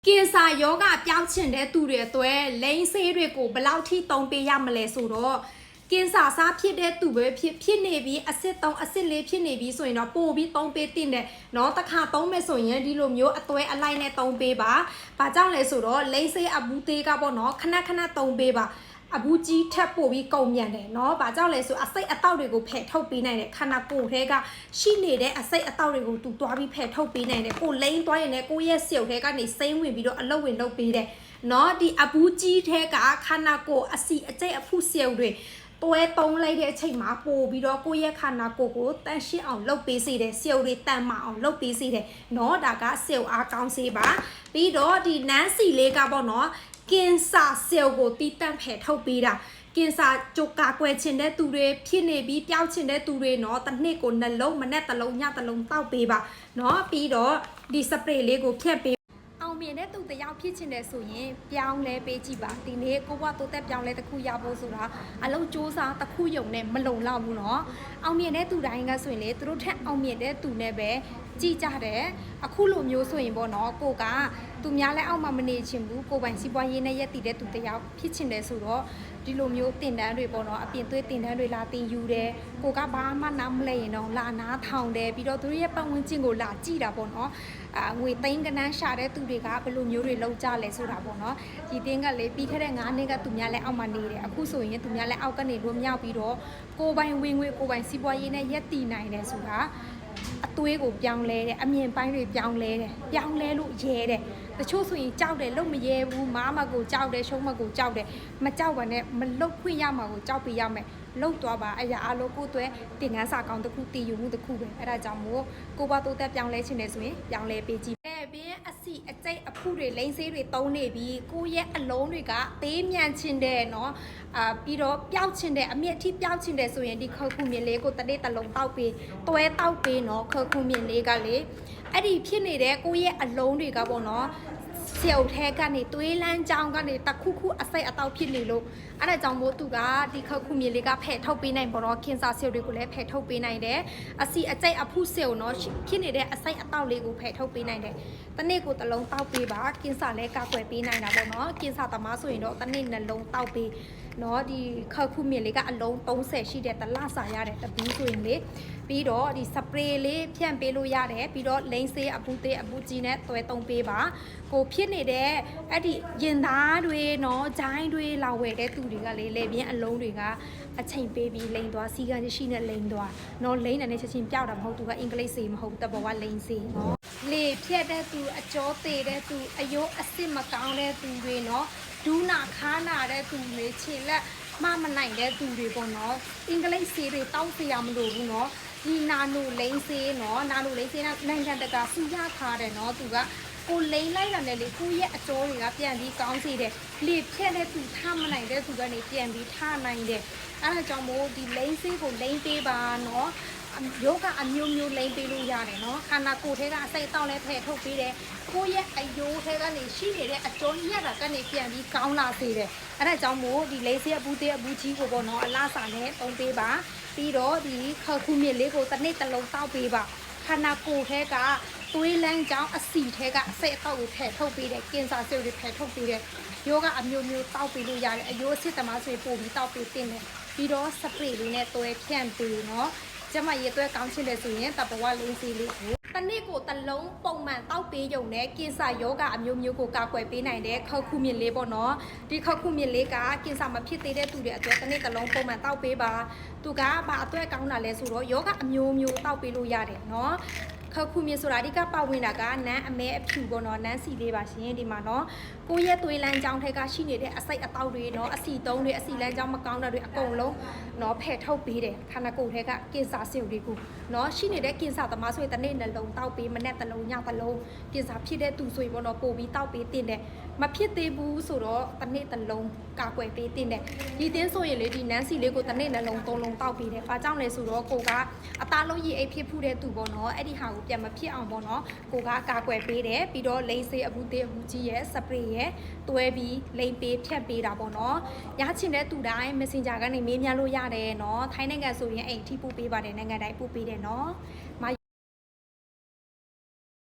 ကင်ဆာယောဂပြောင်းချင်တဲ့သူတွေအတွက်လိန်ဆေးတွေကိုဘယ်လောက်ထိသုံးပေးရမလဲဆိုတော့ကင်ဆာစားဖြစ်တဲ့သူပဲဖြစ်နေပြီးအဆစ်3အဆစ်4ဖြစ်နေပြီးဆိုရင်တော့ပို့ပြီးသုံးပေးတင်တယ်เนาะတစ်ခါသုံးမယ်ဆိုရင်ဒီလိုမျိုးအသွဲအလိုက်နဲ့သုံးပေးပါ။ဘာကြောင့်လဲဆိုတော့လိန်ဆေးအဘူးသေးကပေါ့เนาะခဏခဏသုံးပေးပါအဘူးကြီးထပ်ပို့ပြီးကုန်မြန်တယ်เนาะဘာကြောင့်လဲဆိုအစိတ်အတောက်တွေကိုဖယ်ထုတ်ပေးနိုင်တယ်ခန္ဓာကိုယ်ထဲကရှိနေတဲ့အစိတ်အတောက်တွေကိုသူတွားပြီးဖယ်ထုတ်ပေးနိုင်တယ်ကိုလိန်သွားရင်လည်းကိုရဲ့ဆျုပ်ထဲကနေစိမ့်ဝင်ပြီးတော့အလုတ်ဝင်လုပ်ပေးတယ်เนาะဒီအဘူးကြီးထဲကခန္ဓာကိုယ်အစီအကျိတ်အဖုဆျုပ်တွေတွဲသုံးလိုက်တဲ့အချိန်မှာပို့ပြီးတော့ကိုယ့်ရဲ့ခန္ဓာကိုယ်ကိုတန့်ရှင်းအောင်လုပ်ပေးစေတယ်ဆျုပ်တွေတန့်မအောင်လုပ်ပေးစေတယ်เนาะဒါကဆျုပ်အားကောင်းစေပါပြီးတော့ဒီနန်းစီလေးကပေါ့เนาะကင်ဆာဆဲလ်ကိုတီးတန့်ဖယ်ထုတ်ပေးတာကင်ဆာကြိုကာကွယ်ခြင်းတဲ့သူတွေဖြစ်နေပြီးပျောက်ခြင်းတဲ့သူတွေเนาะတစ်နှစ်ကိုနှလုံးမနဲ့တစ်လုံးညတစ်လုံးတောက်ပေးပါเนาะပြီးတော့ဒီစပရေးလေးကိုဖြတ်ပေးအောင်မြင်တဲ့သူတယောက်ဖြစ်ချင်တယ်ဆိုရင်ပြောင်းလဲပေးကြည့်ပါဒီနေ့ကိုဘွားတိုးတက်ပြောင်းလဲတစ်ခုရဖို့ဆိုတာအလုံးစူးစမ်းတစ်ခုယုံနဲ့မလုံလောက်ဘူးเนาะအောင်မြင်တဲ့သူတိုင်းကဆိုရင်လေသူတို့ထက်အောင်မြင်တဲ့သူနဲ့ပဲကြည်ကြတယ်အခုလိုမျိုးဆိုရင်ပေါ့เนาะကိုကသူများလည်းအောက်မှာမနေချင်ဘူးကိုပိုင်စီးပွားရေးနဲ့ရက်တည်တဲ့သူတယောက်ဖြစ်ချင်တယ်ဆိုတော့ဒီလိုမျိုးတင်တန်းတွေပေါ့เนาะအပြင်သွေးတင်တန်းတွေလာတင်ယူတယ်ကိုကဘာမှနားမလဲရင်တော့လာနားထောင်တယ်ပြီးတော့သူတို့ရဲ့ပတ်ဝန်းကျင်ကိုလာကြည့်တာပေါ့เนาะငွေသိန်းကနန်းရှာတဲ့သူတွေကဘယ်လိုမျိုးတွေလောက်ကြလဲဆိုတာပေါ့เนาะဒီတင်းကလေပြီးခဲ့တဲ့9နှစ်ကသူများလည်းအောက်မှာနေတယ်အခုဆိုရင်သူများလည်းအောက်ကနေလွတ်မြောက်ပြီးတော့ကိုပိုင်ဝင်ငွေကိုပိုင်စီးပွားရေးနဲ့ရက်တည်နိုင်တယ်ဆိုတာအသွေးကိုပြောင်းလဲတယ်အမြင်ပိုင်းတွေပြောင်းလဲတယ်ပြောင်းလဲလို့ရဲတယ်တချို့ဆိုရင်ကြောက်တယ်လို့မရဲဘူးမားမကိုကြောက်တယ်ရှုံးမကိုကြောက်တယ်မကြောက်ပါနဲ့မလုတ်ခွင့်ရမှာကိုကြောက်ပြရမယ်လုတ်သွားပါအဲ့ဒါအလိုကိုသွဲတင်ငန်းစာကောင်းတစ်ခုတည်ယူမှုတစ်ခုပဲအဲ့ဒါကြောင့်မို့ကိုဘတိုးတက်ပြောင်းလဲခြင်းနဲ့ဆိုရင်ပြောင်းလဲပေးကြည့်ပြီးအစီအကျိတ်အဖုတွေလိမ့်ဆေးတွေတုံးနေပြီးကိုရဲ့အလုံးတွေကသေးမြန်ခြင်းတဲ့เนาะပြီးတော့ပျောက်ခြင်းတဲ့အမြင့်အထိပျောက်ခြင်းတဲ့ဆိုရင်ဒီခောက်ခုမြင်လေးကိုတနေ့တစ်လုံးတောက်ပေးတွဲတောက်ပေးเนาะခောက်ခုမြင်လေးကလေအဲ့ဒီဖြစ်နေတဲ့ကိုရဲ့အလုံးတွေကပေါ့เนาะဆျုပ်ထဲကနေသွေးလန်းကြောင်းကနေတခုခုအစိတ်အတောက်ဖြစ်နေလို့အဲ့ဒါကြောင့်မို့သူကဒီခောက်ခုမြေလေးကဖယ်ထုတ်ပေးနိုင်ပေါ့နော်ကင်ဆာဆျုပ်တွေကိုလည်းဖယ်ထုတ်ပေးနိုင်တယ်အစီအကျိတ်အဖုဆျုပ်နော်ဖြစ်နေတဲ့အစိတ်အတောက်လေးကိုဖယ်ထုတ်ပေးနိုင်တယ်တနေ့ကိုတစ်လုံးတောက်ပေးပါကင်ဆာလည်းကာကွယ်ပေးနိုင်တာပေါ့နော်ကင်ဆာသမားဆိုရင်တော့တနေ့နှလုံးတောက်ပေးနော်ဒီခောက်ခုမြေလေးကအလုံး30ရှိတဲ့တလစာရတယ်တပီးဆိုရင်လေပြီးတော့ဒီစပရေးလေးဖြန့်ပေးလို့ရတယ်ပြီးတော့လိန်ဆေးအပူသေးအပူကြီးနဲ့သွဲသုံးပေးပါကိုဖြစ်နေတဲ့အဲ့ဒီရင်သားတွေနော်ဂျိုင်းတွေလာဝယ်တဲ့သူတွေကလေလေပြင်းအလုံးတွေကအချိန်ပေးပြီးလိန်သွားစီကရှိနဲ့လိန်သွားနော်လိန်နဲ့ချက်ချင်းပြောက်တာမဟုတ်သူကအင်္ဂလိပ်ဆေးမဟုတ်တဘောကလိန်ဆေးနော်လေဖြတ်တဲ့သူအကျော်သေးတဲ့သူအယိုးအစ်စ်မကောင်းတဲ့သူတွေနော်ဒူးနာခါနာတဲ့သူတွေခြေလက်မနိုင်တဲ့သူတွေပေါ့နော်အင်္ဂလိပ်ဆေးတွေတောင်းပြရမလို့ဘူးနော်ဒီနာနိုလိန်ဆေးနော်နာနိုလိန်ဆေးကနိုင်ငံတကာစီးရထားတယ်နော်သူကကိုလိန်လိုက်တာနဲ့လေကိုရဲ့အကျော်တွေကပြန်ပြီးကောင်းစေတယ်လေဖြက်တဲ့သူထားမနိုင်တဲ့သူကနေပြန်ပြီးထားနိုင်တယ်အဲ့ဒါကြောင့်မို့ဒီလိန်ဆေးကိုလိန်ပေးပါနော်ယောဂအမျိုးမျိုးလိန်ပေးလို့ရတယ်နော်ခန္ဓာကိုယ်ထဲကအစိတ်အတောက်လည်းဖယ်ထုတ်ပေးတယ်ကိုရဲ့အယိုးထဲကနေရှိနေတဲ့အကျော်ညက်တာကနေပြန်ပြီးကောင်းလာစေတယ်အဲ့ဒါကြောင့်မို့ဒီလိန်ဆေးအဘူးသေးအဘူးကြီးကိုပေါ့နော်အလားစာနဲ့သုံးပေးပါပြီးတော့ဒီခောက်ခုမြစ်လေးကိုတစ်နေ့တစ်လုံးတောက်ပေးပါခန္ဓာကိုယ်ထဲကသွေးလန်းကြောင်းအစီထဲကအစိတ်အတောက်ကိုဖယ်ထုတ်ပေးတယ်ကင်ဆာဆဲလ်တွေဖယ်ထုတ်ပေးတယ်ယောဂအမျိုးမျိုးတောက်ပေးလို့ရတယ်အယိုးအစစ်သမားဆိုပို့ပြီးတောက်ပေးတင်တယ်ပြီးတော့စပရေးလေးနဲ့သွဲဖြန့်ပေးနော်ကျမရေသွဲကောင်းချင်တယ်ဆိုရင်တဘဝလေးစီလေးကိုတစ်နေ့ကိုတစ်လုံးပုံမှန်တောက်ပေးရုံနဲ့ကင်ဆာယောဂအမျိုးမျိုးကိုကာကွယ်ပေးနိုင်တဲ့ခောက်ခုမြစ်လေးပေါ့နော်ဒီခောက်ခုမြစ်လေးကကင်ဆာမဖြစ်သေးတဲ့သူတွေအတွက်တစ်နေ့တစ်လုံးပုံမှန်တောက်ပေးပါသူကဘာအတွက်ကောင်းတာလဲဆိုတော့ယောဂအမျိုးမျိုးတောက်ပေးလို့ရတယ်နော်ခောက်ခုမြစ်ဆိုတာဒီကပတ်ဝင်တာကနန်းအမဲအဖြူပေါ့နော်နန်းစီလေးပါရှင်ဒီမှာနော်ကိုရဲ့သွေးလန်းကြောင်းထက်ကရှိနေတဲ့အစိတ်အတောက်တွေနော်အစီတုံးတွေအစီလန်းကြောင်းမကောင်းတာတွေအကုန်လုံးနော်ဖယ်ထုတ်ပေးတယ်ခန္ဓာကိုယ်ထက်ကကင်ဆာဆဲလ်တွေကိုနော်ရှိနေတဲ့ကင်ဆာသမားဆိုရင်တစ်နေ့နှလုံးတောက်ပေးမနဲ့တစ်လုံးညတစ်လုံးကင်ဆာဖြစ်တဲ့သူဆိုရင်ပေါ့နော်ပို့ပြီးတောက်ပေးတင်တယ်မဖြစ်သေးဘူးဆိုတော့တစ်နေ့တစ်လုံးကာကွယ်ပေးတင်တယ်ဒီတင်းဆိုရင်လေဒီနန်းစီလေးကိုတစ်နေ့နှလုံးသုံးလုံးတောက်ပေးတယ်ဘာကြောင့်လဲဆိုတော့ကိုကအသားလုံးရည်အိတ်ဖြစ်ဖူးတဲ့သူပေါ့နော်အဲ့ဒီဟာကိုပြန်မဖြစ်အောင်ပေါ့နော်ကိုကကာကွယ်ပေးတယ်ပြီးတော့လိန်ဆေးအဘူးသေးအဘူးကြီးရဲ့စပရေးရဲ့တွဲပြီးလိန်ပေးဖြတ်ပေးတာပေါ့နော်ရချင်တဲ့သူတိုင်း Messenger ကနေမေးမြန်းလို့ရတယ်နော်ထိုင်းနိုင်ငံဆိုရင်အိမ်ထိပို့ပေးပါတယ်နိုင်ငံတိုင်းပို့ပေးတယ်နော်